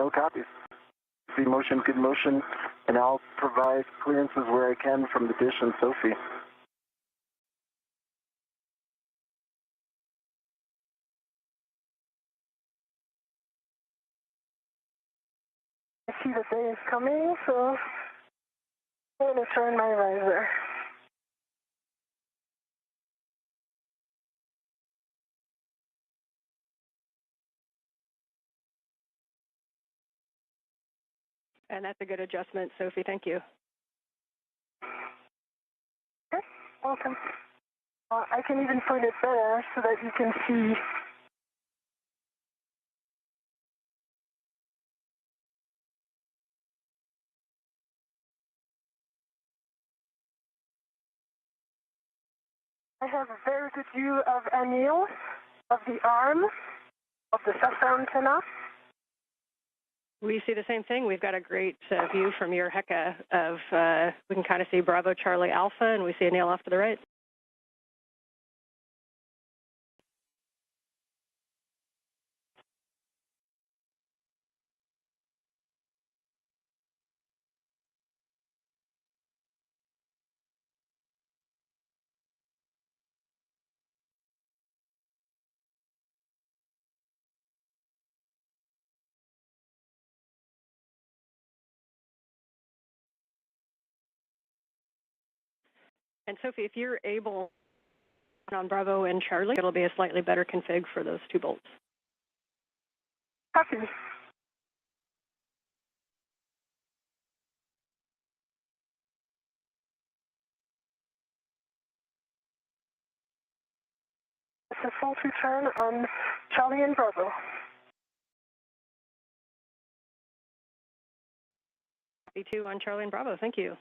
no copies. See motion, good motion, and I'll provide clearances where I can from the dish and Sophie. I see the day is coming, so I'm going to turn my visor. And that's a good adjustment, Sophie. Thank you. Okay, welcome. I can even point it better so that you can see. I have a very good view of Anil, of the arm, of the antena. We see the same thing. We've got a great view from your Heka of, we can kind of see Bravo, Charlie, Alpha, and we see Anil off to the right. And Sophie, if you're able on Bravo and Charlie, it'll be a slightly better config for those two bolts. Copy. It's a full return on Charlie and Bravo. B2 on Charlie and Bravo. Thank you.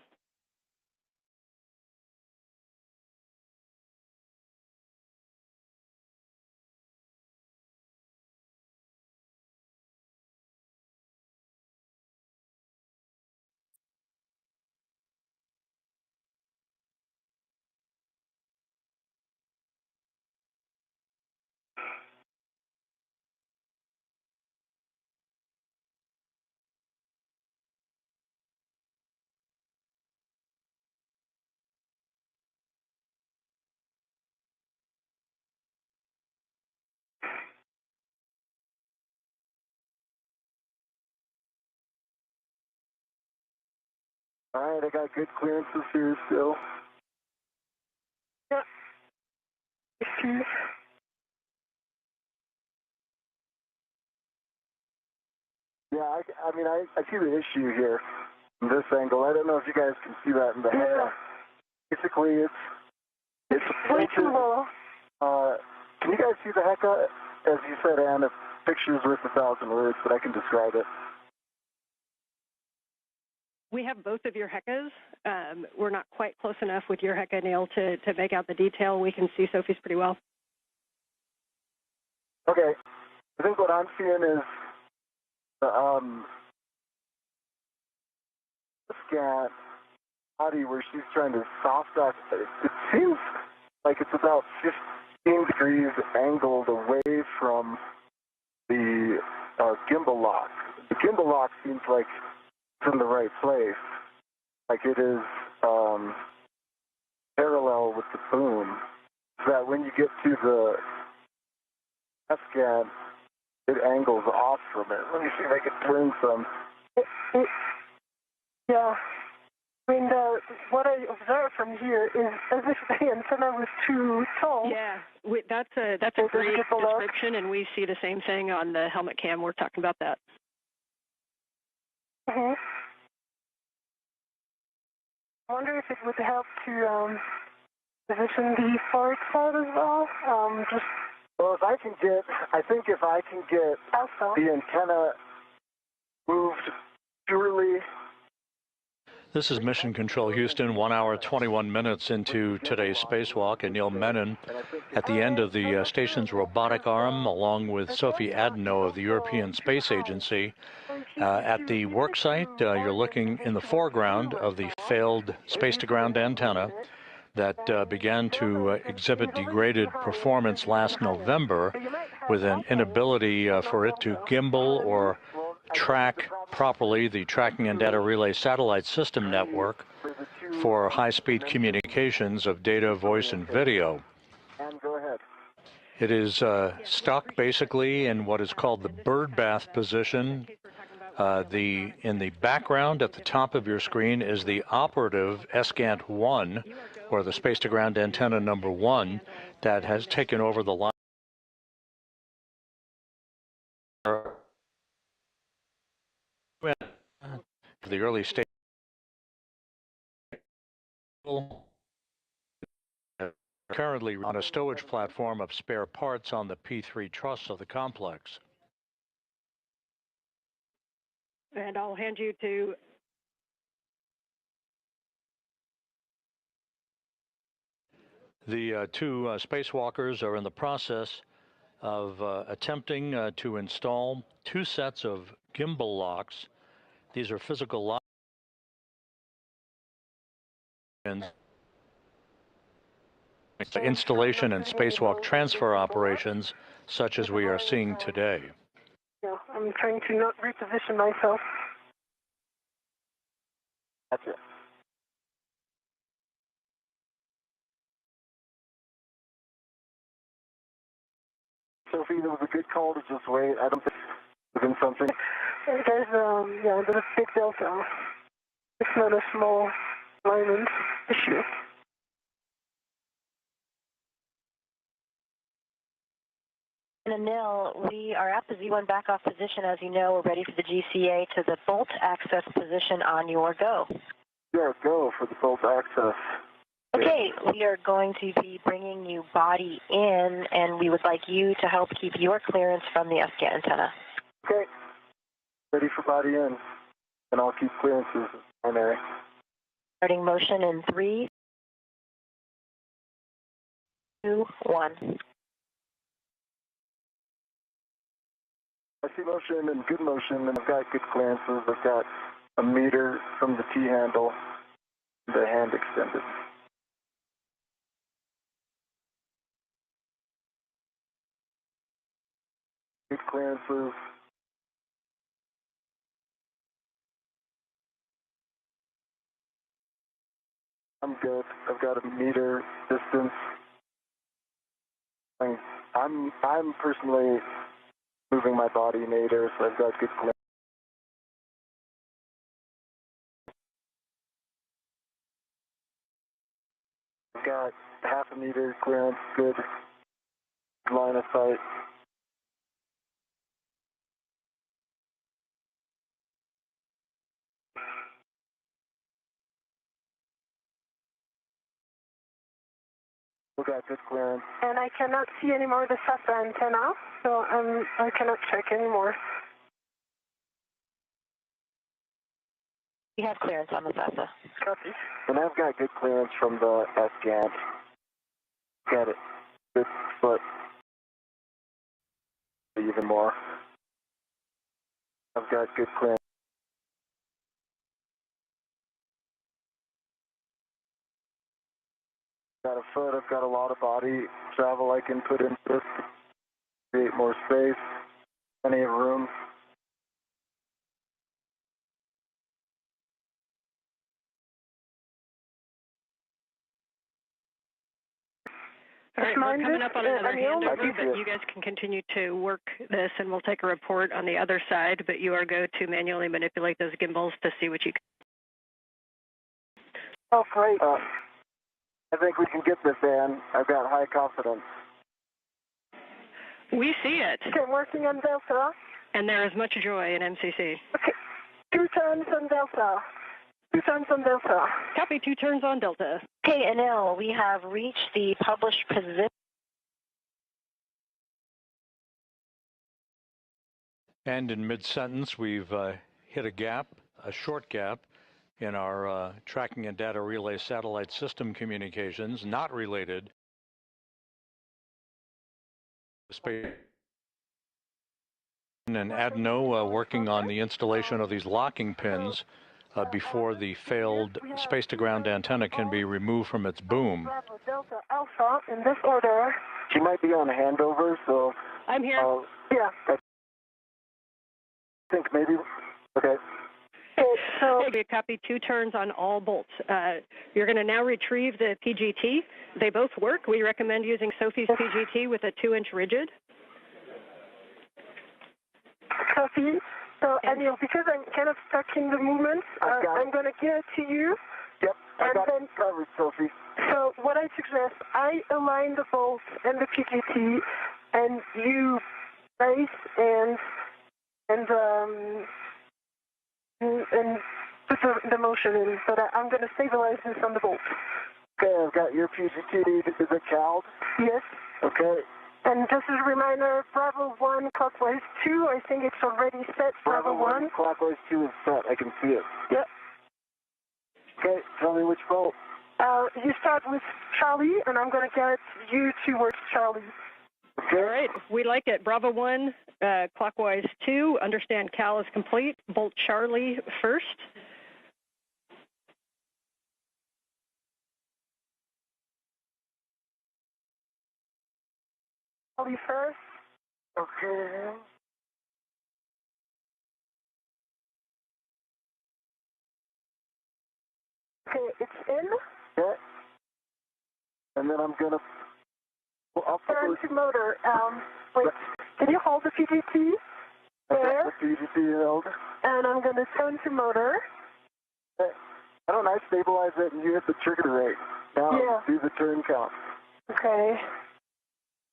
All right, I got good clearances here still. Yep. Yeah, I mean, I see the issue here from this angle. I don't know if you guys can see that in the head. Basically, it's way too low. Can you guys see the Heka? As you said, Anne, a picture's worth 1,000 words, but I can describe it. We have both of your Hekas. We're not quite close enough with your Heka, Neil, to make out the detail. We can see Sophie's pretty well. Okay. I think what I'm seeing is the scan body where she's trying to soft off. It seems like it's about 15 degrees angled away from the gimbal lock. The gimbal lock seems like it's in the right place. Like it is parallel with the boom. So that when you get to the F-scan, it angles off from it. Let me see if I can turn some. Yeah. I mean, what I observed from here is as if the antenna was too tall. Yeah, that's a great description, and we see the same thing on the helmet cam. We're talking about that. Mm-hmm. I wonder if it would help to position the forward side as well. Well, if I can get, I think if I can get the antenna moved purely. This is Mission Control Houston, 1 hour, 21 minutes into today's spacewalk. Anil Menon at the end of the station's robotic arm, along with Sophie Adenot of the European Space Agency. At the work site, you're looking in the foreground of the failed space-to-ground antenna that began to exhibit degraded performance last November with an inability for it to gimbal or track properly the tracking and data relay satellite system network for high-speed communications of data, voice, and video. And go ahead. It is stuck basically in what is called the birdbath position. In the background at the top of your screen is the operative SGANT-1, or the space-to-ground antenna number 1, that has taken over the line. The early stage currently on a stowage platform of spare parts on the P3 truss of the complex. And I'll hand you to the two spacewalkers are in the process of attempting to install 2 sets of gimbal locks. These are physical locks. Installation and spacewalk transfer operations such as we are seeing today. Yeah, I'm trying to not reposition myself. That's it. Sophie, that was a good call to just wait. I don't think there's been something. There's a big delta. It's not a small alignment issue. Anil, we are at the Z1 backoff position. As you know, we're ready for the GCA to the bolt access position on your go. Your go for the bolt access. Okay, we are going to be bringing you body in, and we would like you to help keep your clearance from the SGAT antenna. Okay. Ready for body in, and I'll keep clearances primary. Starting motion in 3, 2, 1. I see motion and good motion, and I've got good clearances. I've got a meter from the T-handle, the hand extended. Good clearances. I'm good. I've got a meter distance. I'm personally moving my body nadir, so I've got good clearance. I've got half a meter clearance, good line of sight. We've got good clearance. And I cannot see anymore the SASA antenna, so I cannot check anymore. We have clearance on the SASA. Copy. And I've got good clearance from the SGANT. Got it. Good foot. Even more. I've got good clearance. Got a foot, I've got a lot of body travel I can put into this to create more space, plenty of room. All right, we're coming up on another handover, Anil? but you guys can continue to work this, and we'll take a report on the other side, but you are going to manually manipulate those gimbals to see what you can. Oh, great. I think we can get this, Ann. I've got high confidence. We see it, Okay, working on Delta. and there is much joy in MCC. Okay, 2 turns on Delta. 2 turns on Delta. Copy, 2 turns on Delta. Okay, Anil, we have reached the published position. And in mid-sentence, we've hit a gap, a short gap, in our tracking and data relay satellite system communications, not related to space. And Adenot working on the installation of these locking pins before the failed space-to-ground antenna can be removed from its boom. Bravo, Delta, Alpha, in this order. She might be on handover, so I'm here. Yeah. think maybe. Okay. So you copy 2 turns on all bolts. You're going to now retrieve the PGT. They both work. We recommend using Sophie's PGT with a 2-inch rigid. Sophie, so Anil, because I'm kind of stuck in the movement, I'm going to give it to you. Yep, I got then, it covered, Sophie. So what I suggest, I align the bolts and the PGT, and you brace and put the motion in, so that I'm going to stabilize this on the bolt. Okay, I've got your PGT. Is it cowled? Yes. Okay. And just as a reminder, Bravo 1, clockwise 2, I think it's already set. Bravo 1. Clockwise 2 is set. I can see it. Yep. Okay, tell me which bolt. You start with Charlie, and I'm going to get you towards Charlie. Okay. All right, we like it. Bravo 1, clockwise 2. Understand Cal is complete. Bolt Charlie first. Charlie first. Okay. Okay, it's in. Okay. And then I'm going to... Turn to motor. Wait, can you hold the PGT there? The PGT held. And I'm going to turn to motor. Okay. Why don't I stabilize it and you hit the trigger rate? Now do the turn count. Okay.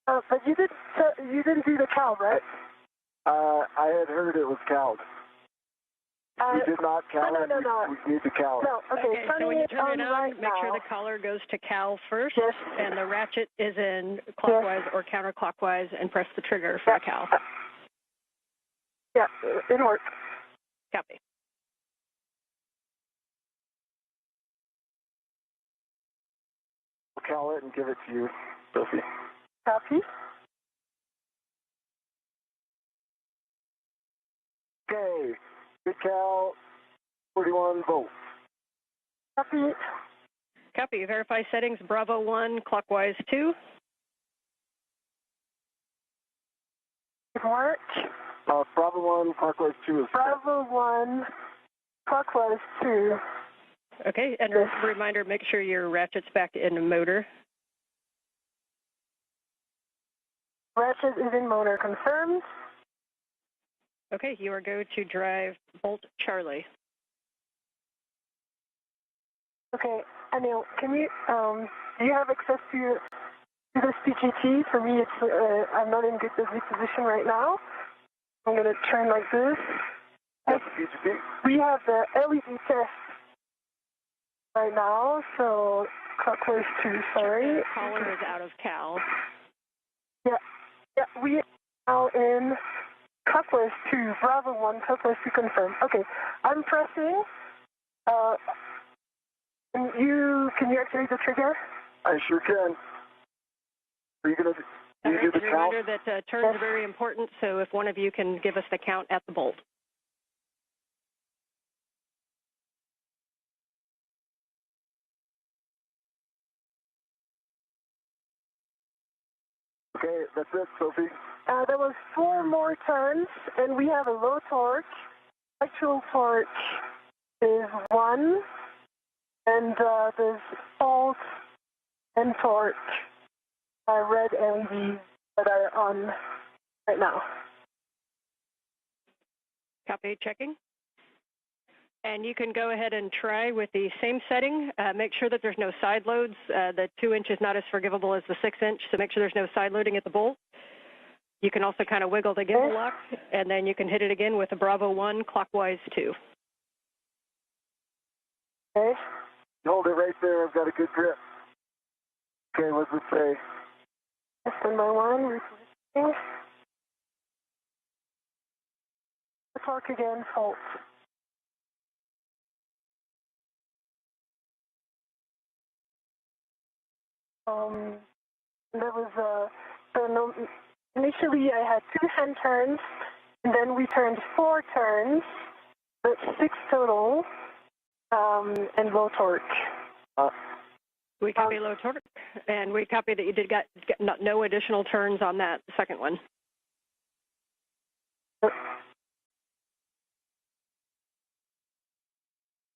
But you didn't do the cow, right? I had heard it was cowled. We did not cow it. No. We need to cow it. No, okay. So when you turn it on, right make sure now. the collar goes to Cal first, Yes. and the ratchet is in clockwise or counterclockwise, and press the trigger for the Cal. Yeah, it worked. Copy. I'll cow it and give it to you, Sophie. Copy. Okay. Good cow, 41 volts. Copy. Copy. Verify settings. Bravo 1, clockwise 2. It worked. Bravo 1, clockwise 2 is Bravo 1, clockwise 2. Okay, and a reminder, make sure your ratchet's back in the motor. Ratchet is in motor, confirmed. Okay, you are go to drive Bolt Charlie. Okay, Anil, can you, do you have access to this PGT? For me, it's, I'm not in good position right now. I'm going to turn like this. Yes, PGT. We have the LED test right now, so clockwise 2, sorry. The collar is out of Cal. Yeah, we are now in clockwise 2, Bravo 1, clockwise 2 confirmed. Okay, I'm pressing. Can you activate the trigger? I sure can. Are you going to do the count? Reminder that turns are very important, so if one of you can give us the count at the bolt. Okay, that's it, Sophie. There was 4 more turns, and we have a low torque. Actual torque is 1, and there's fault and torque red LEDs that are on right now. Copy, checking. And you can go ahead and try with the same setting. Make sure that there's no side loads. The 2-inch is not as forgivable as the 6-inch, so make sure there's no side loading at the bolt. You can also kind of wiggle the gimbal lock, and then you can hit it again with a Bravo 1, clockwise 2. Okay. Hold it right there. I've got a good grip. Okay, what's it say? Standby 1, repositioning. Torque again, fault. There was initially I had 2 hand turns, and then we turned 4 turns, but 6 total, and low torque. We copy low torque, and we copy that you did got no additional turns on that second one.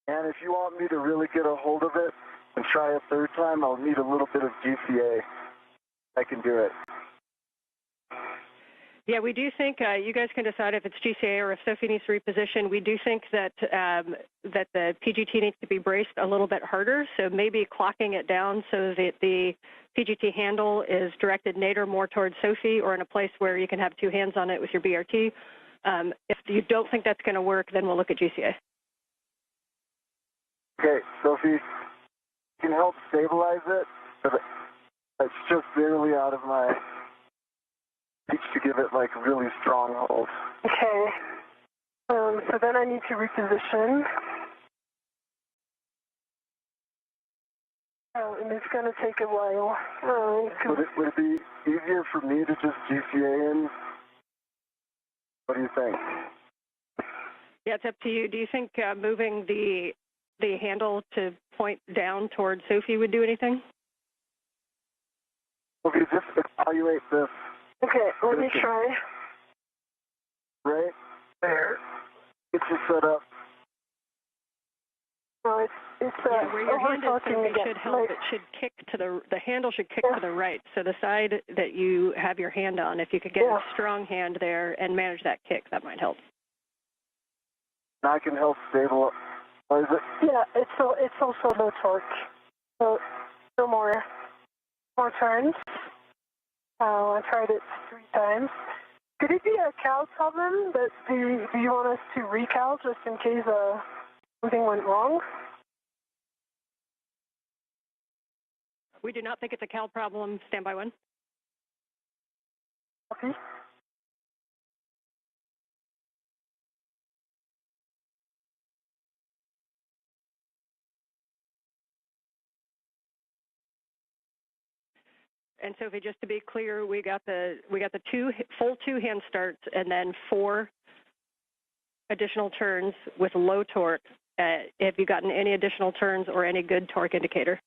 And if you want me to really get a hold of it and try a third time, I'll need a little bit of GCA. I can do it. Yeah, we do think you guys can decide if it's GCA or if Sophie needs to reposition. We do think that that the PGT needs to be braced a little bit harder, so maybe clocking it down so that the PGT handle is directed nadir more towards Sophie or in a place where you can have two hands on it with your BRT. If you don't think that's going to work, then we'll look at GCA. Okay, Sophie, you can help stabilize it, but it's just barely out of my reach to give it like really strong hold. Okay. So then I need to reposition. And it's going to take a while. Would it be easier for me to just GCA in? What do you think? Yeah, it's up to you. Do you think moving the handle to point down towards Sophie would do anything? Okay, just evaluate this. Okay, let me try. Right there. Get you set up. No, it's where your hand is, Sophie, again. should help. It should kick to the handle should kick to the right. So the side that you have your hand on, if you could get a strong hand there and manage that kick, that might help. I can help stabilize it. Yeah, it's also low torque. So more turns. I tried it 3 times. Could it be a cal problem? But do you want us to recal just in case something went wrong? We do not think it's a cal problem. Standby 1. Okay. And Sophie, just to be clear, we got the full two hand starts and then 4 additional turns with low torque. Have you gotten any additional turns or any good torque indicator?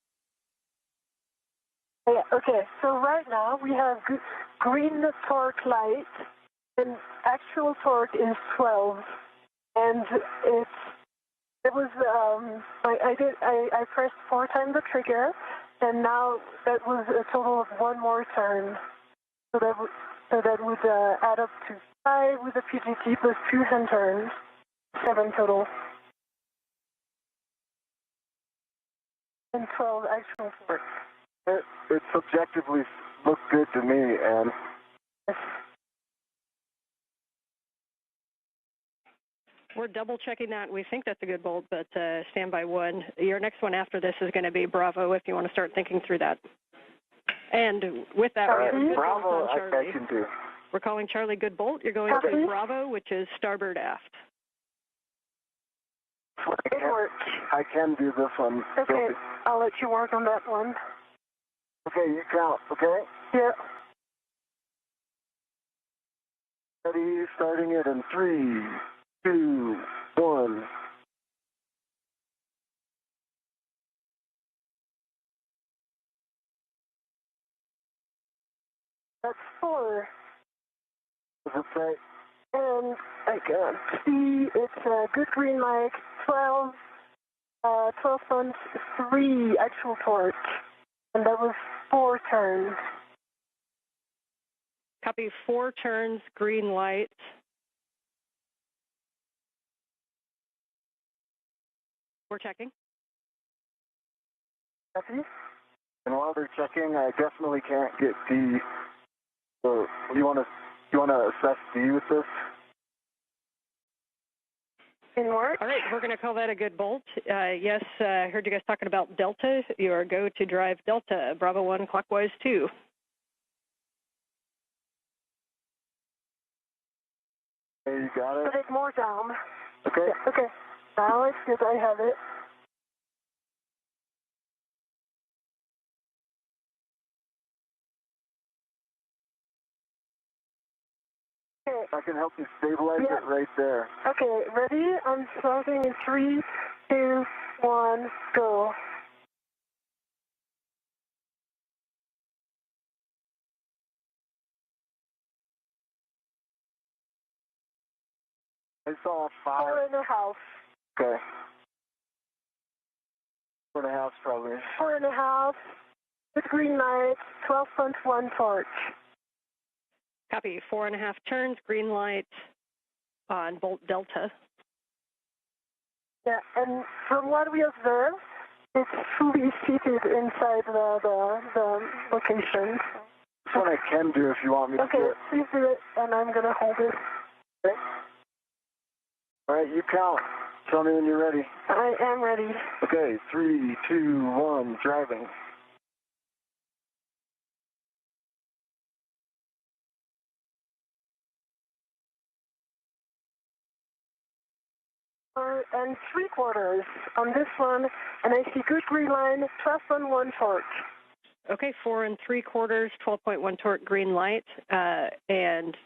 Yeah, okay, so right now we have green torque light and actual torque is 12. And I pressed 4 times the trigger, and now that was a total of 1 more turn. So that would add up to 5 with the PGT plus 2 hand turns, 7 total. And 12 actual torque. It subjectively looked good to me, and we're double checking that. We think that's a good bolt, but standby 1. Your next one after this is going to be Bravo if you want to start thinking through that. And with that, we have a good Bravo, bolt on Charlie. I can do. We're calling Charlie good bolt. You're going to Bravo, which is starboard aft. I can do this one. Okay, I'll let you work on that one. Okay, you count, okay? Yeah. Ready, starting it in 3, 2, 1. That's 4. Does it say? And I can see it's a good green light, 12 tons, 3 actual torque. And that was 4 turns. Copy 4 turns, green light. We're checking. Copy. And while they're checking, I definitely can't get D. So you want to assess D with this? All right, we're going to call that a good bolt. Yes, I heard you guys talking about Delta. You are go to drive Delta, Bravo 1, clockwise 2. Okay, you got it? Put it more down. Okay. Yeah, okay. Now it's good. I have it. Okay. I can help you stabilize it right there. Okay, ready? I'm starting in 3, 2, 1, go. I saw 5. 4.5. Okay. 4.5 probably. 4.5. With green light, 12.1 torque. Copy. 4.5 turns, green light on bolt delta. Yeah, and from what we observed, it's fully seated inside the location. That's what I can do if you want me to do Okay, it. please do it, and I'm going to hold it. Okay. All right, you count. Tell me when you're ready. I am ready. Okay, 3, 2, 1, driving. And 3/4 on this one, and I see good green line, 12.1 torque. Okay, 4 3/4, 12.1 torque, green light, and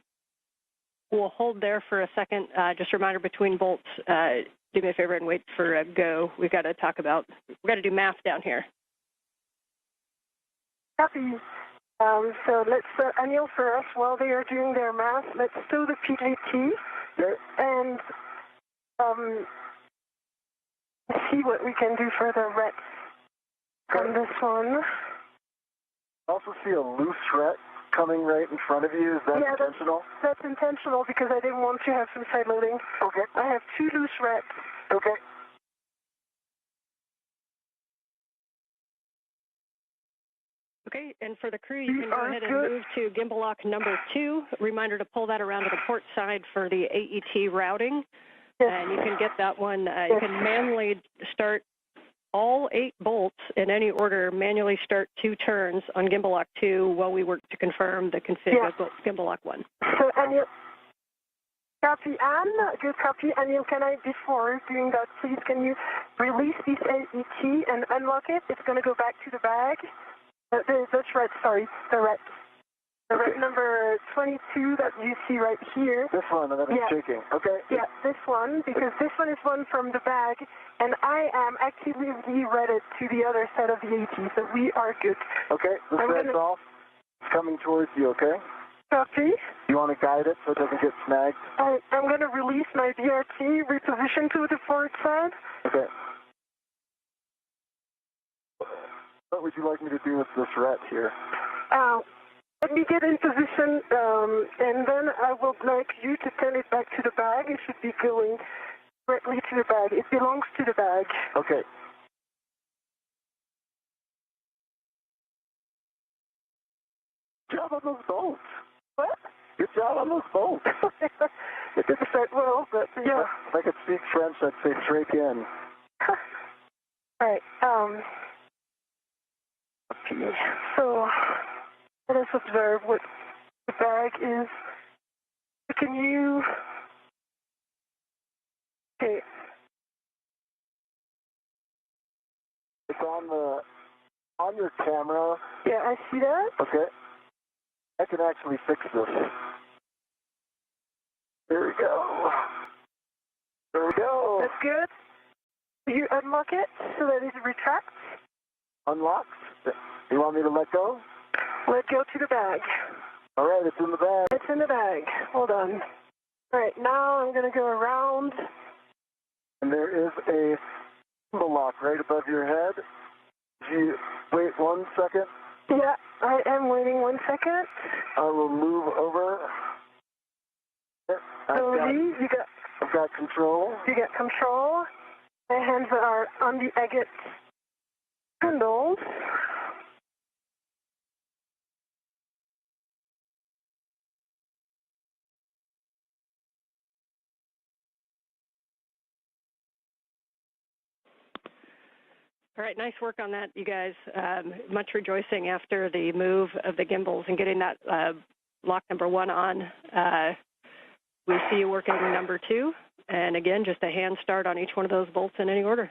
we'll hold there for a second. Just a reminder between bolts, do me a favor and wait for a go. We've got to do math down here. Copy. So let's, Anil, for us, while they are doing their math, let's stow the PGT and see what we can do for the rets on this one. I also see a loose ret coming right in front of you. Is that intentional? That's intentional because I didn't want to have some side loading. Okay. I have 2 loose rets. Okay. Okay, and for the crew, you can go ahead and move to gimbal lock number 2. Reminder to pull that around to the port side for the AET routing. Yes. And you can get that one. You can manually start all 8 bolts in any order, manually start 2 turns on gimbal lock 2 while we work to confirm the config of gimbal lock 1. So, Anil, copy, Anne, good copy. Anil, can I, before doing that, please, can you release this AET and unlock it? It's going to go back to the bag. That's right, sorry, the ret. The ret number 22 that you see right here. This one that I'm shaking. Okay. Yeah, this one, because this one is one from the bag, and I am actively reretted to the other side of the AT, so we are good. Okay, this red's off. It's coming towards you, okay? Copy. You want to guide it so it doesn't get snagged? I'm going to release my BRT, reposition to the port side. Okay. What would you like me to do with this ret here? Let me get in position, and then I would like you to turn it back to the bag. It should be going directly to the bag. It belongs to the bag. Okay. Good job on those bolts. What? Good job on those bolts. It didn't start well, but yeah. If I could speak French, I'd say straight in. All right. So let us observe what the bag is. Can you? Okay. It's on your camera. Yeah, I see that. Okay. I can actually fix this. There we go. There we go. That's good. You unlock it so that it retracts. Unlocks. You want me to let go? Let go to the bag. All right, it's in the bag. It's in the bag. Hold on. All right, now I'm going to go around. And there is a gimbal lock right above your head. You wait 1 second. Yeah, I am waiting 1 second. I will move over. I've got control. You got control. My hands are on the agate handles. All right, nice work on that, you guys. Much rejoicing after the move of the gimbals and getting that lock number 1 on. We see you working number 2. And again, just a hand start on each one of those bolts in any order.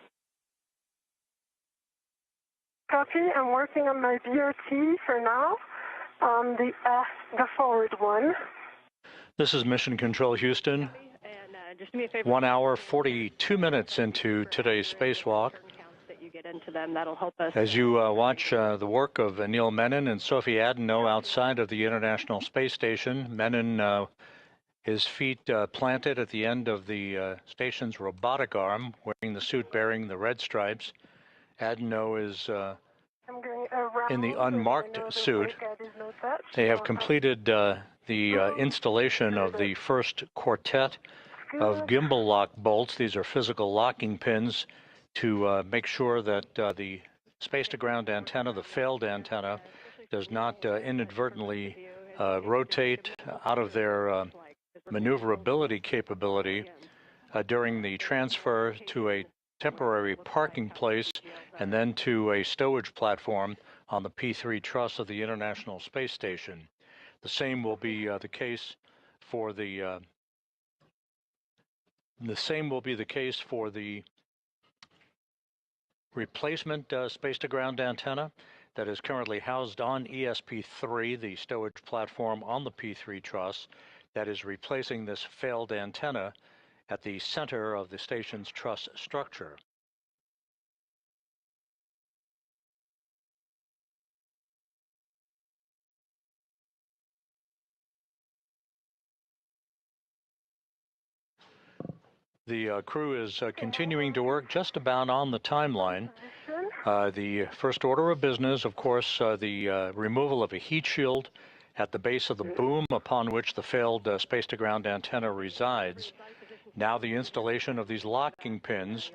Copy. I'm working on my BRT for now on the forward one. This is Mission Control Houston. And just do me a favor. 1 hour, 42 minutes into today's spacewalk. You get into them, that'll help us. As you watch the work of Anil Menon and Sophie Adenot outside of the International Space Station, Menon, his feet planted at the end of the station's robotic arm, wearing the suit bearing the red stripes, Adenot is in the unmarked suit. They have completed the installation of the first quartet of gimbal lock bolts. These are physical locking pins to make sure that the space-to-ground antenna, the failed antenna, does not inadvertently rotate out of their maneuverability capability during the transfer to a temporary parking place and then to a stowage platform on the P3 truss of the International Space Station. The same will be the case for the replacement space-to-ground antenna that is currently housed on ESP3, the stowage platform on the P3 truss, that is replacing this failed antenna at the center of the station's truss structure. The crew is continuing to work just about on the timeline. The first order of business, of course, the removal of a heat shield at the base of the boom upon which the failed space-to-ground antenna resides. Now the installation of these locking pins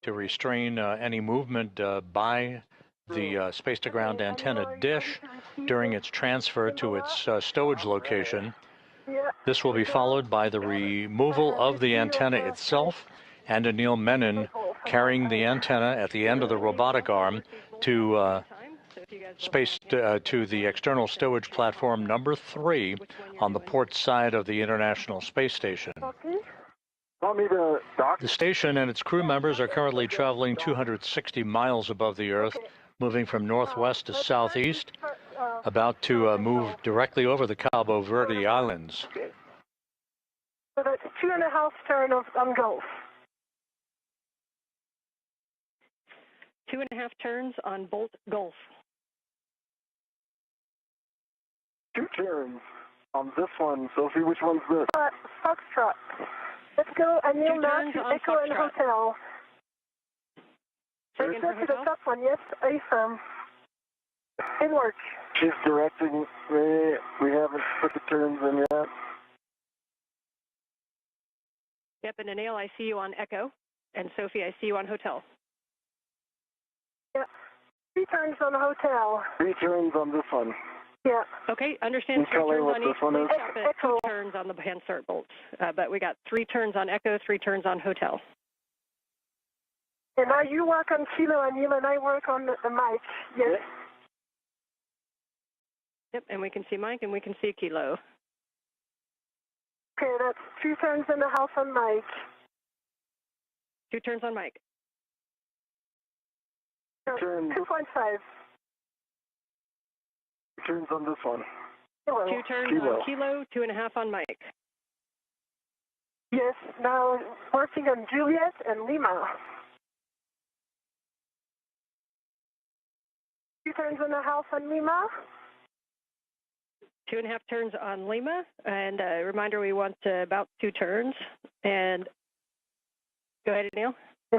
to restrain any movement by the space-to-ground antenna dish during its transfer to its stowage location. This will be followed by the removal of the antenna itself and Anil Menon carrying the antenna at the end of the robotic arm to to the external stowage platform number 3 on the port side of the International Space Station. The station and its crew members are currently traveling 260 miles above the Earth, moving from northwest to southeast, about to move directly over the Cabo Verde Islands. So that's 2.5 turns on Gulf. 2.5 turns on Bolt Gulf. 2 turns on this one. Sophie, which one's this? Foxtrot. Let's go Anil Menon to Echo and Hotel. Let's go to the top one, yes, affirm. It works. She's directing me. We haven't put the turns in yet. Yep, and Anil, I see you on Echo, and Sophie, I see you on Hotel. Yeah, 3 turns on the Hotel. 3 turns on this one. Yeah. Okay, understand 3 turns on each. Please stop at 2 turns on the hand start bolts. But we got 3 turns on Echo, 3 turns on Hotel. And now you work on Kilo, Anil, and I work on the mic. Yes. Yep, and we can see Mike and we can see Kilo. Okay, that's 2 turns and a half on Mike. 2 turns on Mike. 2.5. 2 turns on this one. Kilo. 2 turns on Kilo, 2.5 on Mike. Yes, now working on Juliet and Lima. 2 turns and a half on Lima. 2.5 turns on Lima, and a reminder, we want about 2 turns. And go ahead, Neil. 2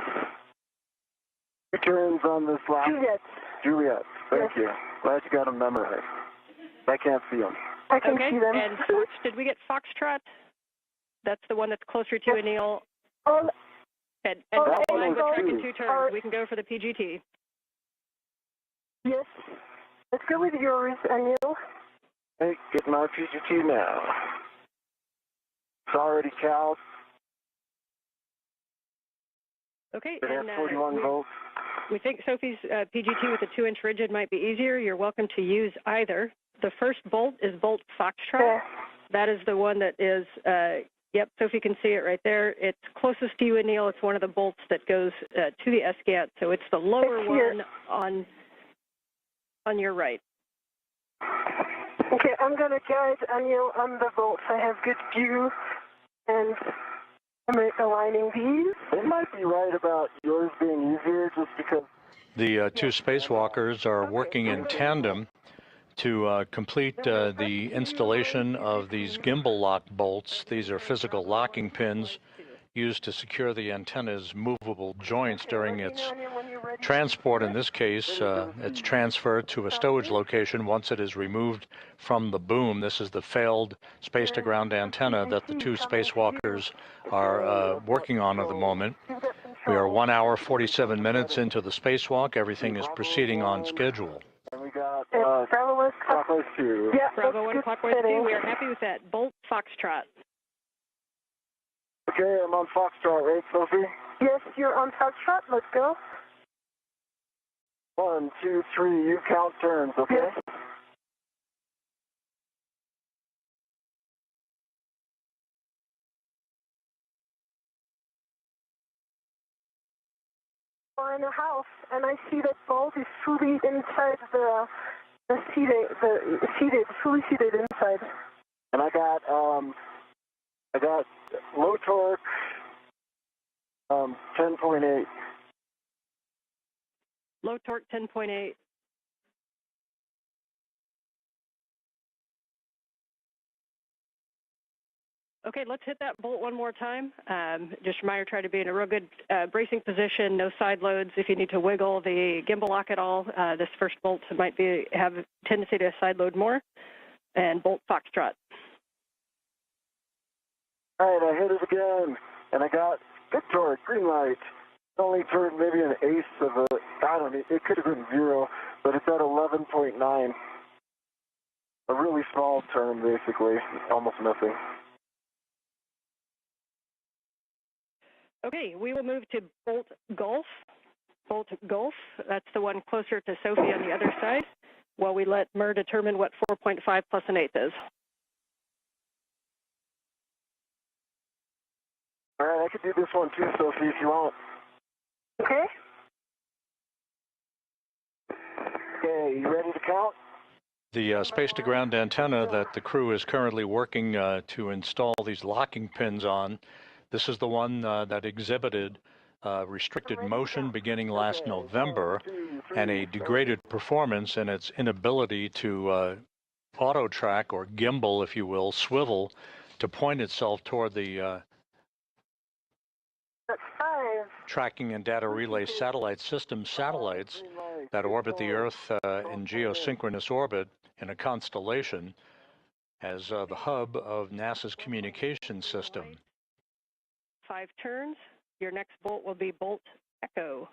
turns on this last. Juliet. Thank you. Glad you got them memorized. I can't see them. I can see them. And Fox, did we get Foxtrot? That's the one that's closer to Anil. And line with track in 2 turns. We can go for the PGT. Yes. Let's go with yours, Anil. Hey, get my PGT now. It's already cowed. Okay, It has and 41 volts. we think Sophie's PGT with a 2-inch rigid might be easier. You're welcome to use either. The first bolt is bolt Foxtrot. Yeah. That is the one that is, yep, Sophie can see it right there. It's closest to you, Anil. It's one of the bolts that goes to the SGAT, so it's the lower one on your right. Okay, I'm going to guide Anil on the bolts. I have good view, and I'm aligning these. It might be right about yours being easier just because... The 2 spacewalkers are working in tandem to complete the installation of these gimbal lock bolts. These are physical locking pins used to secure the antenna's movable joints during its transport, in this case, it's transferred to a stowage location once it is removed from the boom. This is the failed space-to-ground antenna that the two spacewalkers are working on at the moment. We are 1 hour, 47 minutes into the spacewalk. Everything is proceeding on schedule. And we got Bravo 1 clockwise 2. Yeah, Bravo 1 clockwise 2. We are happy with that. Bolt Foxtrot. Okay, I'm on Foxtrot, right, Sophie? Yes, you're on Foxtrot. Let's go. 1, 2, 3. You count turns, okay? Yes. We're in a house, and I see that Bolt is fully inside fully seated inside. And I got low torque, 10.8. Low torque 10.8. Okay, let's hit that bolt one more time. Just a reminder, try to be in a real good bracing position, no side loads. If you need to wiggle the gimbal lock at all, this first bolt might have a tendency to side load more. And bolt Foxtrot. All right, I hit it again, and I got good torque, green light. Only turned maybe an eighth of I don't know, it could have been 0, but it's at 11.9. A really small turn, basically, almost nothing. Okay, we will move to Bolt Golf. Bolt Golf, that's the one closer to Sophie on the other side, while we let Mer determine what 4.5 plus an eighth is. All right, I could do this one too, Sophie, if you want. Okay. Okay, you ready to count? The space-to-ground antenna that the crew is currently working to install these locking pins on, this is the one that exhibited restricted motion beginning last November and a degraded performance in its inability to auto-track or gimbal, if you will, swivel to point itself toward the tracking and data relay satellite system satellites that orbit the Earth in geosynchronous orbit in a constellation as the hub of NASA's communication system. 5 turns. Your next bolt will be Bolt Echo.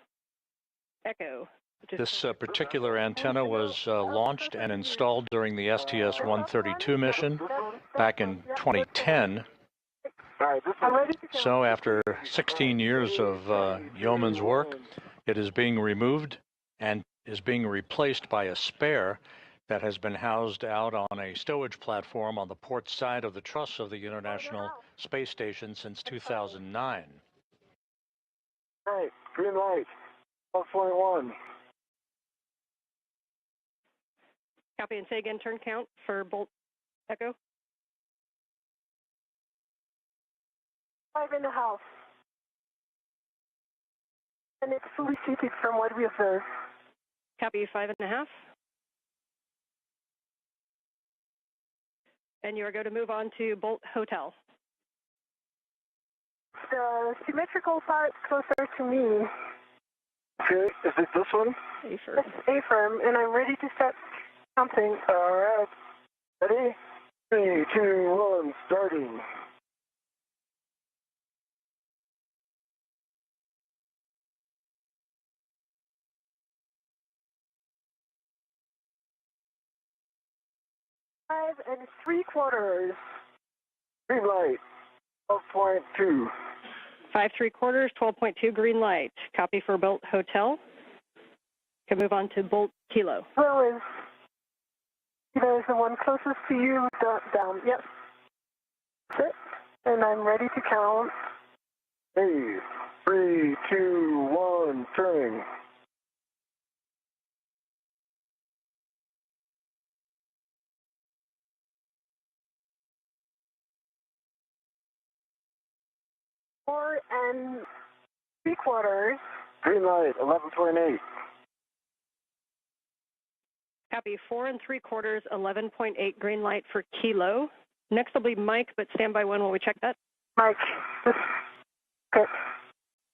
Echo. This particular antenna was launched and installed during the STS-132 mission back in 2010. So after 16 years of yeoman's work, it is being removed and is being replaced by a spare that has been housed out on a stowage platform on the port side of the truss of the International Space Station since 2009. All right, green light, 12.1. Copy, and say again, turn count for Bolt Echo. 5.5. And it's fully seated from what we observed. Copy, 5.5. And you are going to move on to Bolt Hotel. The symmetrical part closer to me. Okay, is it this one? A-firm. It's A-firm, and I'm ready to start counting. All right, ready? 3, 2, 1, starting. Five and 3/4. Green light, 12.2. 5 3/4, 12.2 green light. Copy for Bolt Hotel. Can move on to Bolt Kilo. Kilo is the one closest to you, down. Yep. That's it. And I'm ready to count. Hey, 3, 2, 1, turning. Four and 3/4. Green light, 11.8. Copy, 4 3/4, 11.8 green light for Kilo. Next will be Mike, but stand by one while we check that. Mike. Okay.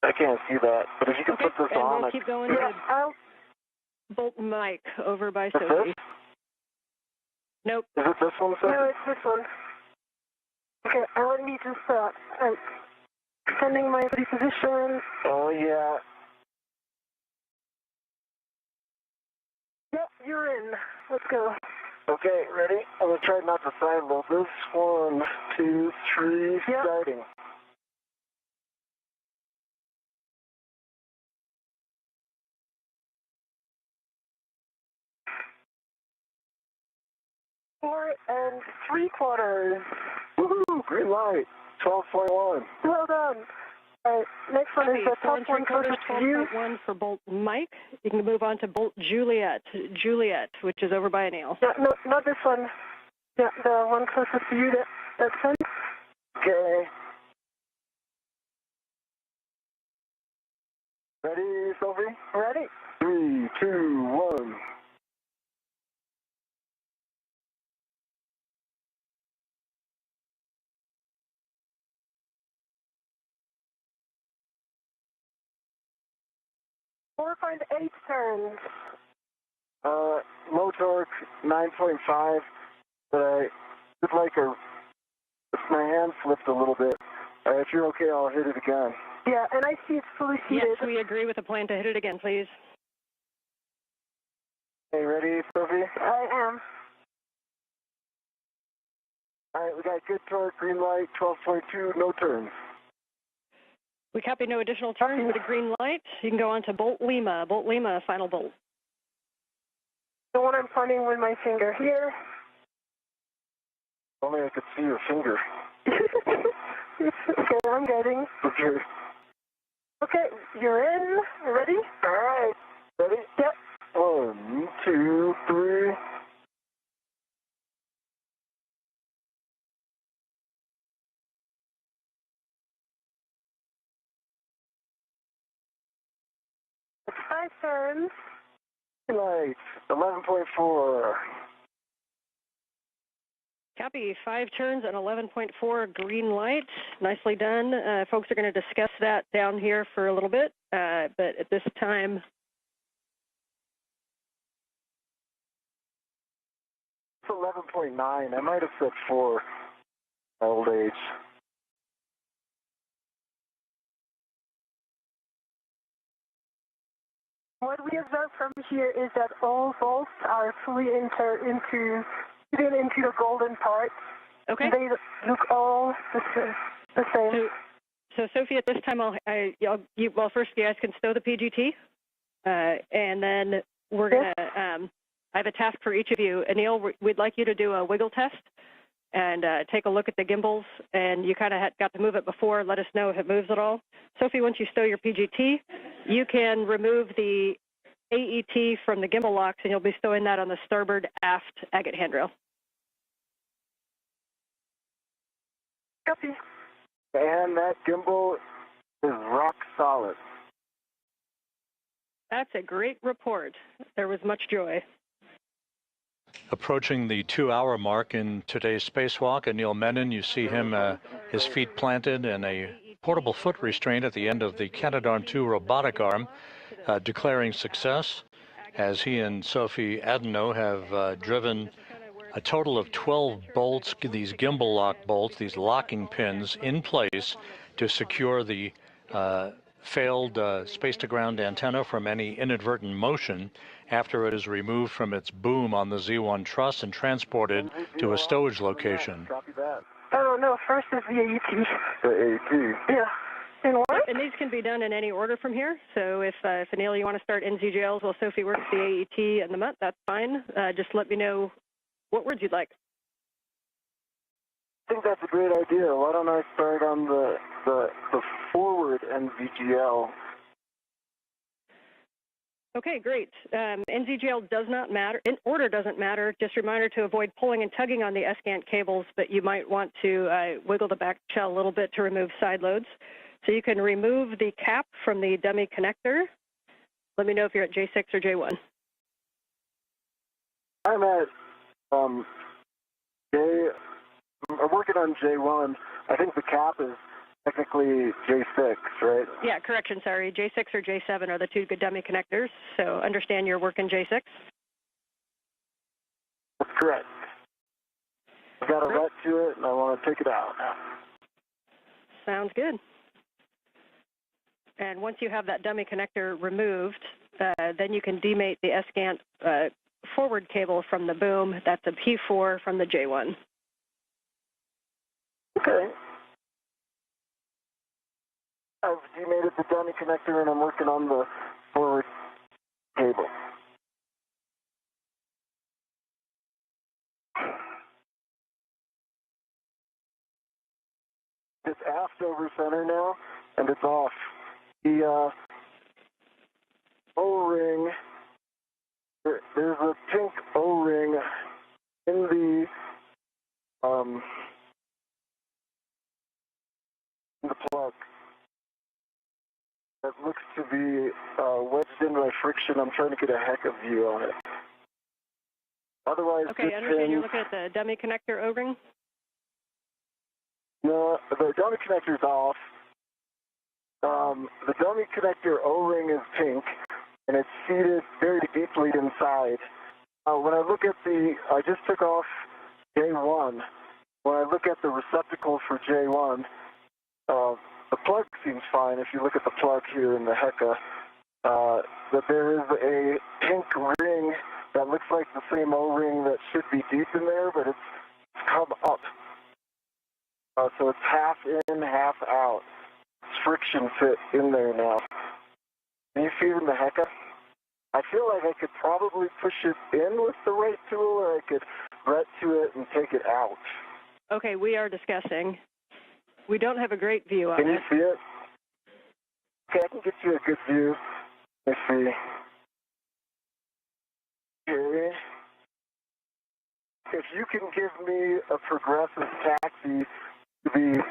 I can't see that, but if you can Okay, put this and on, we'll keep going Yeah, to Bolt Mike over by This? Sophie. Nope. Is it this one, sir? no, it's this one. Okay, let me just extending my body position. Oh, yeah. Yep, you're in. Let's go. Okay, ready? I'm going to try not to side load this. 1, 2, 3, Yep. starting. Four and 3/4. Woohoo! Green light. 12.1. Well done. All right, next one is the top one closest to you. 12.1 for Bolt Mike. You can move on to Bolt Juliet, which is over by Anil. Yeah, no, not this one. Yeah, the one closest to you. That's one. Okay. Ready, Sophie? Ready? 3, 2, 1. Four and 8 turns. Low torque, 9.5, but I just like my hand slipped a little bit. If you're okay, I'll hit it again. Yeah, and I see it's fully seated. Yes, we agree with the plan to hit it again, please. Okay, ready, Sophie? I am. All right, we got good torque, green light, 12.2, no turns. We copy no additional turns with a green light. You can go on to Bolt Lima, final bolt. The one I'm pointing with my finger here. Only I could see your finger. Okay, I'm getting. Okay. Okay, you're in. Ready? All right. Ready? Yep. 1, 2, 3. It's 5 turns. Light, 11.4. Copy, 5 turns and 11.4 green light. Nicely done. Folks are going to discuss that down here for a little bit, but at this time, It's 11.9. I might have said 4. My old age. What we observe from here is that all bolts are fully fitted into the golden part. okay. They look all the same. So Sophie, at this time, well, first you guys can stow the PGT, and then we're going to, I have a task for each of you. Anil, we'd like you to do a wiggle test and take a look at the gimbals, and you kind of got to move it before. Let us know if it moves at all. Sophie, once you stow your PGT, you can remove the AET from the gimbal locks, and you'll be stowing that on the starboard aft agate handrail. Copy. And that gimbal is rock solid. That's a great report. There was much joy. Approaching the 2-hour mark in today's spacewalk, Anil Menon, you see him, his feet planted and a portable foot restraint at the end of the Canadarm2 robotic arm, declaring success as he and Sophie Adenot have driven a total of 12 bolts, these gimbal lock bolts, these locking pins in place to secure the failed space-to-ground antenna from any inadvertent motion after it is removed from its boom on the Z1 truss and transported to a stowage location. Copy that. Oh, no, first is the AET. The AT. Yeah. And what? And these can be done in any order from here. So if Anil, you want to start NZGLs while Sophie works the AET and the MUT, that's fine. Just let me know what words you'd like. I think that's a great idea. Why don't I start on the forward NVGL? Okay, great. NZGL does not matter. In order doesn't matter. Just a reminder to avoid pulling and tugging on the SCANT cables, but you might want to wiggle the back shell a little bit to remove side loads. So you can remove the cap from the dummy connector. Let me know if you're at J6 or J1. I'm at I'm working on J1. I think the cap is technically J6, right? Yeah, correction, sorry. J6 or J7 are the two good dummy connectors, so understand you're working J6? That's correct. I've got a ret to it, and I want to take it out now. Sounds good. And once you have that dummy connector removed, then you can demate the S-Gant forward cable from the boom. That's a P4 from the J1. Okay. I've demated the dummy connector, and I'm working on the forward cable. It's aft over center now, and it's off. The O-ring, there's a pink O-ring in the plug that looks to be wedged in by friction. I'm trying to get a heck of view on it. Otherwise, okay, I understand you're looking at the dummy connector O-ring? No, the dummy connector's off. The dummy connector O-ring is pink, and it's seated very deeply inside. When I look at I just took off J1. When I look at the receptacle for J1, the plug seems fine. If you look at the plug here in the HECA, that there is a pink ring that looks like the same O-ring that should be deep in there, but it's come up. So it's half in, half out. It's friction fit in there now. Can you see it in the HECA? I feel like I could probably push it in with the right tool, or I could ret to it and take it out. Okay, we are discussing. We don't have a great view of it. Can you see it? Okay, I can get you a good view. Let's see. Okay. If you can give me a progressive taxi to the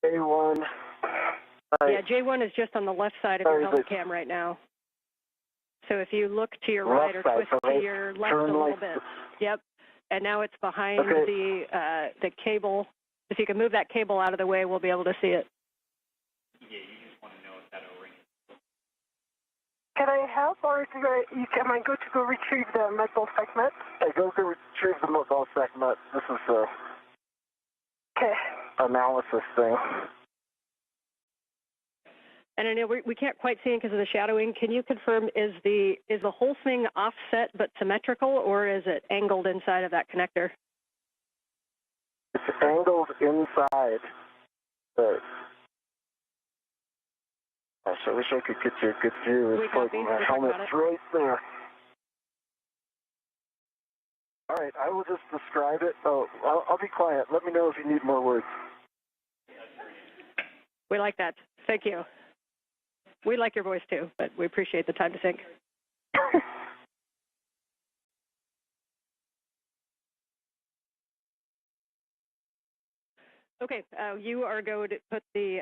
A1. Yeah, J1 is just on the left side of your helmet cam right now. So if you look to your right or twist to your left a little bit. Yep. And now it's behind the cable. If you can move that cable out of the way, we'll be able to see it. Yeah, you just want to know if that O-ring is. Can I help, or am I good to go retrieve the metal segment? Hey, go retrieve the metal segment. This is okay. Analysis thing. And I know we can't quite see it because of the shadowing. Can you confirm, is the whole thing offset but symmetrical, or is it angled inside of that connector? It's angled inside. Gosh, I wish I could get you a good view. It's like my helmet's right there. All right, I will just describe it. Oh, I'll be quiet. Let me know if you need more words. We like that. Thank you. We like your voice too, but we appreciate the time to think. Okay, you are going to put the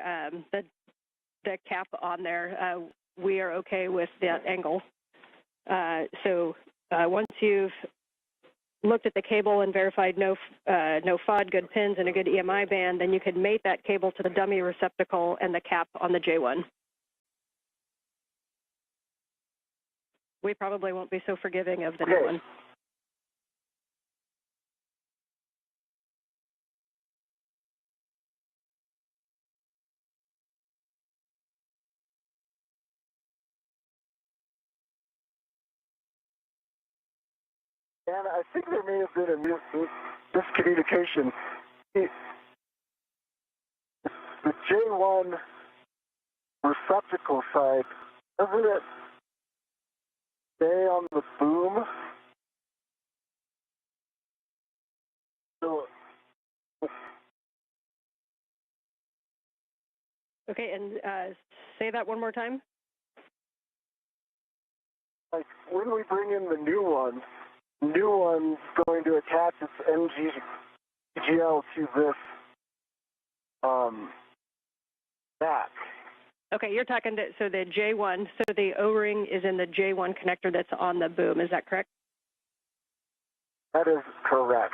cap on there. We are okay with that angle. So once you've looked at the cable and verified no FOD, good pins, and a good EMI band, then you can mate that cable to the dummy receptacle and the cap on the J1. We probably won't be so forgiving of the new one. And I think there may have been a miscommunication. The J1 receptacle side, doesn't it stay on the boom? So, okay, and say that one more time. Like when we bring in the new one's going to attach its NGL to this back. Okay, you're talking to, so the J1, so the O-ring is in the J1 connector that's on the boom, is that correct? That is correct.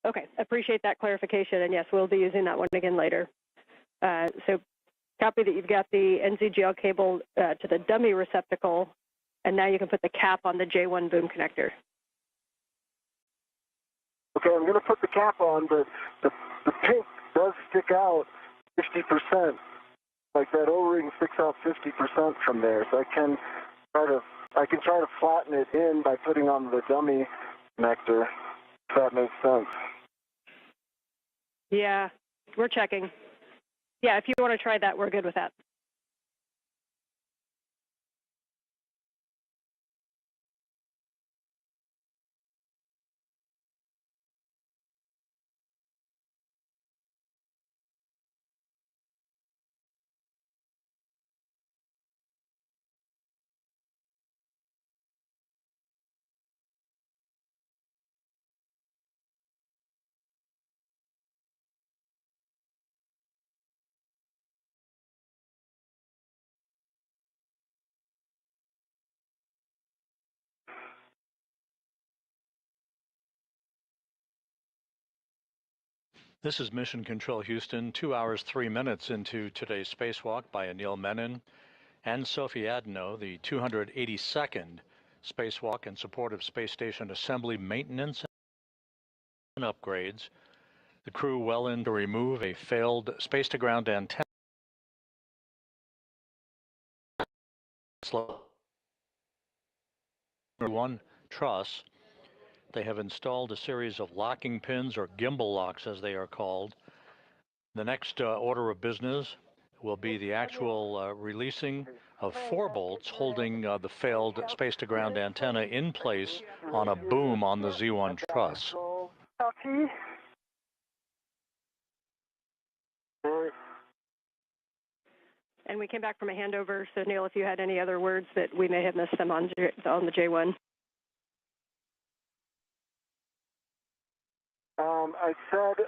Okay, appreciate that clarification, and yes, we'll be using that one again later. So copy that you've got the NZGL cable to the dummy receptacle, and now you can put the cap on the J1 boom connector. Okay, I'm going to put the cap on, but the pink does stick out 50%. Like that O-ring sticks out 50% from there, so I can try to flatten it in by putting on the dummy connector, if that makes sense. Yeah, we're checking. Yeah, if you want to try that, we're good with that. This is Mission Control Houston, 2 hours, 3 minutes into today's spacewalk by Anil Menon and Sophie Adenot, the 282nd spacewalk in support of space station assembly, maintenance, and upgrades. The crew well in to remove a failed space-to-ground antenna. One truss. They have installed a series of locking pins, or gimbal locks as they are called. The next order of business will be the actual releasing of 4 bolts holding the failed space-to-ground antenna in place on a boom on the Z1 truss. And we came back from a handover, so Neil, if you had any other words that we may have missed them on the J1. I said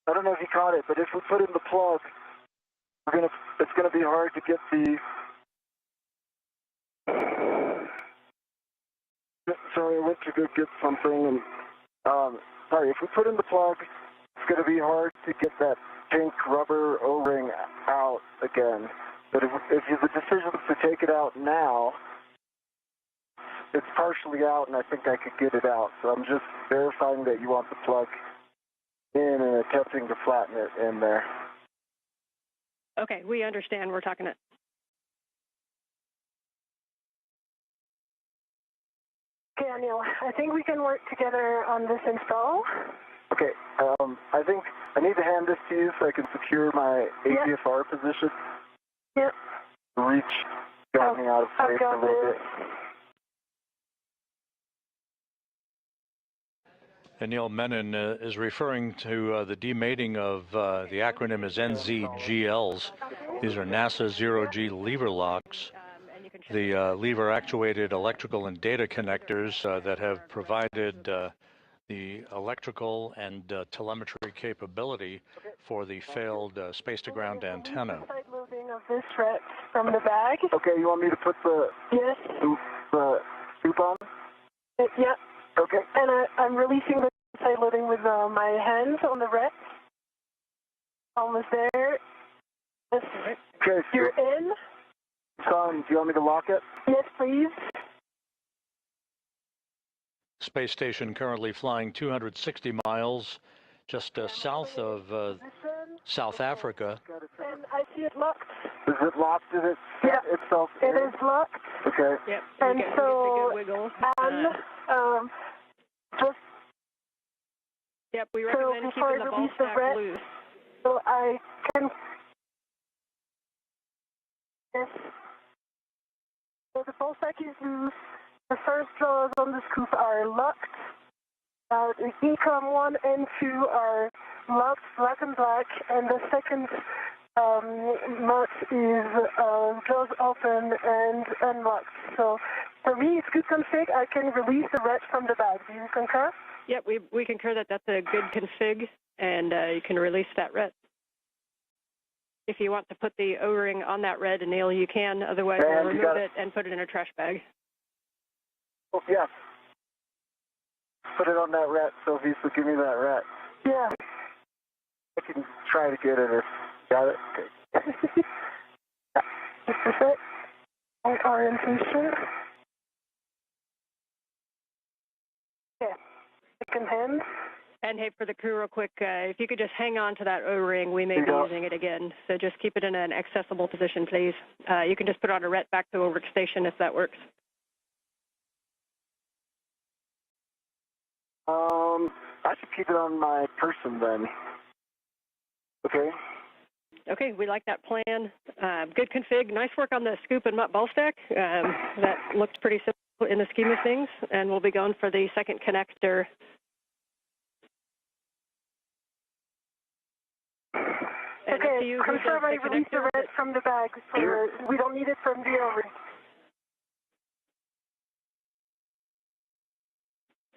I don't know if you caught it, but if we put in the plug, it's gonna be hard to get the. Sorry, I went to go get something, and sorry. If we put in the plug, it's gonna be hard to get that pink rubber O-ring out again. But if the decision is to take it out now, it's partially out, and I think I could get it out. So I'm just verifying that you want the plug in and attempting to flatten it in there. Okay, we understand. We're talking it. Okay, Anil, I think we can work together on this install. Okay, I think I need to hand this to you so I can secure my APFR position. Yep. Reach got me out of place a little bit. Anil Menon is referring to the demating of the acronym is NZGLs. These are NASA zero-G lever locks. The lever-actuated electrical and data connectors that have provided the electrical and telemetry capability for the failed space-to-ground antenna. Side loading of this ret from the bag. Okay, you want me to put the scoop on? Yeah. Okay. And I'm releasing the side loading with my hands on the ret. Almost there. Yes. Okay. You're in. Son, do you want me to lock it? Yes, please. Space station currently flying 260 miles just south of South Africa. And I see it locked. Is it locked? Is it set itself in? It is locked. Okay. Yep. And you get so, the good wiggle. just Yep, we recommend before keeping I the ball release the sack ret, loose. so I can. Yes. So the ball sack is loose. The first jaws on the scoop are locked. The ECOM 1 and 2 are locked, black and black, and the second nut is jaws open and unlocked. So for me, it's good config. I can release the ret from the bag. Do you concur? Yep, we concur that that's a good config, and you can release that ret. If you want to put the O-ring on that red, Anil, you can. Otherwise, we'll remove it and put it in a trash bag. Oh, yeah. Put it on that rat, Sophie, so give me that rat. Yeah. I can try to get it if... Got it? Okay. This is it. Right orientation. Yeah. Second hand. And hey, for the crew real quick, if you could just hang on to that O-ring, we may be using it again. So just keep it in an accessible position, please. You can just put on a ret back to a workstation if that works. I should keep it on my person then. Okay. Okay, we like that plan. Good config. Nice work on the scoop and mutt ball stack. That looked pretty simple in the scheme of things. And we'll be going for the second connector. Okay, confirm I release the red from the bag. We don't need it from the O-ring.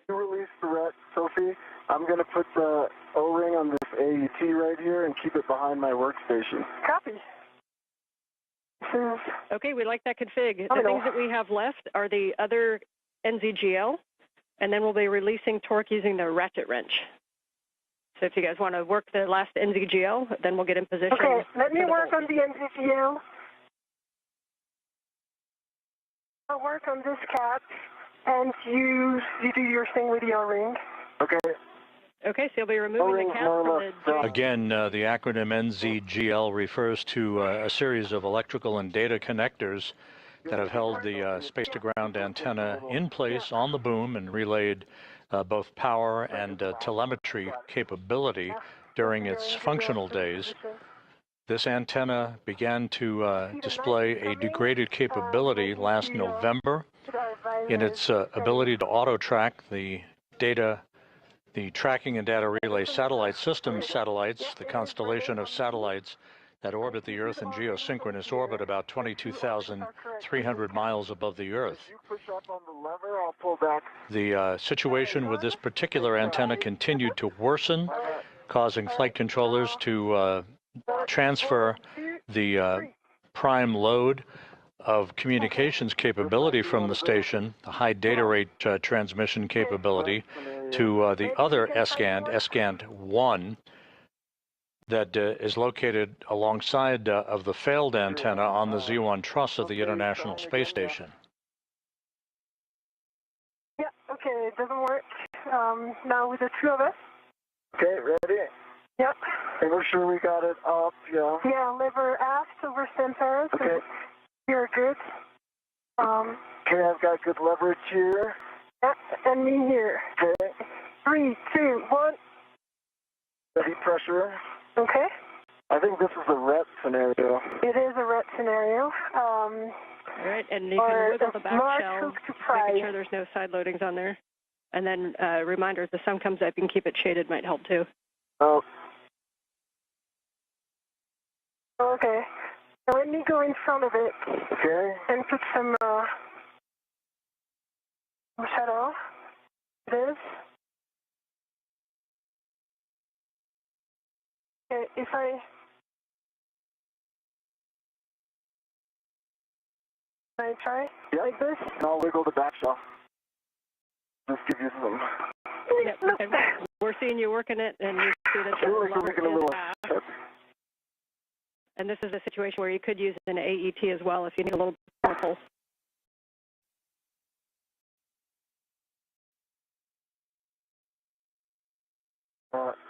You release the rat, Sophie. I'm going to put the O-ring on this AET right here and keep it behind my workstation. Copy. Okay, we like that config. The things that we have left are the other NZGL, and then we'll be releasing torque using the ratchet wrench. So if you guys want to work the last NZGL, then we'll get in position. Okay, let me work on the NZGL. I'll work on this cap, and you do your thing with the O-ring. Okay. Okay, so you'll be removing the cap from the... Again, the acronym NZGL refers to a series of electrical and data connectors that have held the space-to-ground antenna in place on the boom and relayed both power and telemetry capability during its functional days. This antenna began to display a degraded capability last November in its ability to auto-track the tracking and data relay satellite system satellites, the constellation of satellites that orbit the Earth in geosynchronous orbit about 22,300 miles above the Earth. The situation with this particular antenna continued to worsen, causing flight controllers to transfer the prime load of communications capability from the station, the high data rate transmission capability, to the other S-GAND 1, that is located alongside of the failed antenna on the Z1 truss of the International Space Station. Yeah, okay, it doesn't work. Now with the two of us. Okay, ready? Yep. And we're sure we got it up, yeah. Yeah, lever aft over center. So okay. You're good. Okay, I've got good leverage here. Yep, and me here. Okay. 3, 2, 1. Steady pressure. Okay. I think this is a ret scenario. It is a ret scenario. All right, and you can wiggle the back shell, making sure there's no side loadings on there. And then reminder, if the sun comes up, you can keep it shaded, might help too. Oh. Okay. Now let me go in front of it. Okay. And put some shadow. It is. Okay, if I try like this? I'll wiggle the back shell. Just give you some. Yep. And we're seeing you working it, and you see that we're making a little. And this is a situation where you could use an AET as well if you need a little more pulse.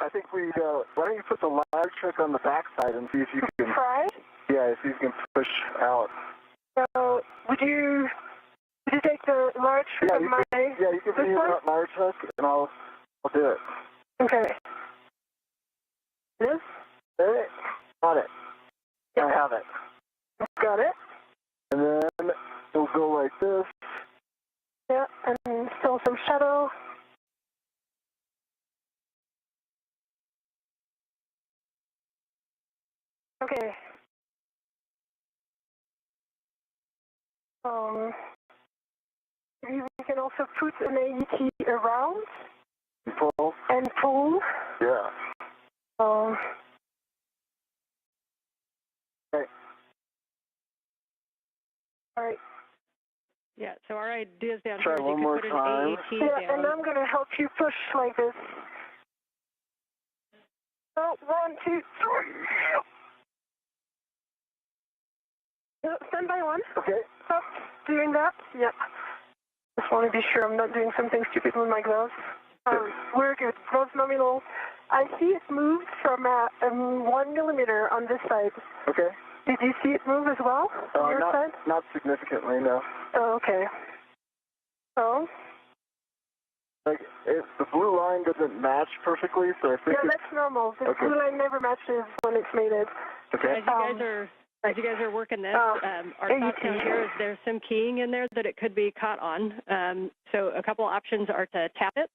I think why don't you put the large trick on the backside and see if you can... Try? Yeah, see if you can push out. So, would you take the large trick of my... Yeah, you can use that large hook, and I'll do it. Okay. This? Okay, got it. Yep. I have it. Got it. And then we'll go like this. Yeah, and still some shadow. Okay. We can also put an AET around. Pull. And pull. Yeah. Okay. All right. Yeah, so our ideas down Try here, one you more could put time. an AET Yeah, down. and I'm going to help you push like this. Oh, 1, 2, 3. Stand by 1. Okay. Stop doing that. Yeah. Just want to be sure I'm not doing something stupid with my gloves. We're good. Gloves nominal. I see it moved from 1 millimeter on this side. Okay. Did you see it move as well on your side? Not significantly, no. Oh, okay. So? Like, the blue line doesn't match perfectly, so I think Yeah, that's normal. The blue line never matches when it's mated. Okay. As you guys are working this, our thoughts down here is there's some keying in there that it could be caught on. So a couple options are to tap it.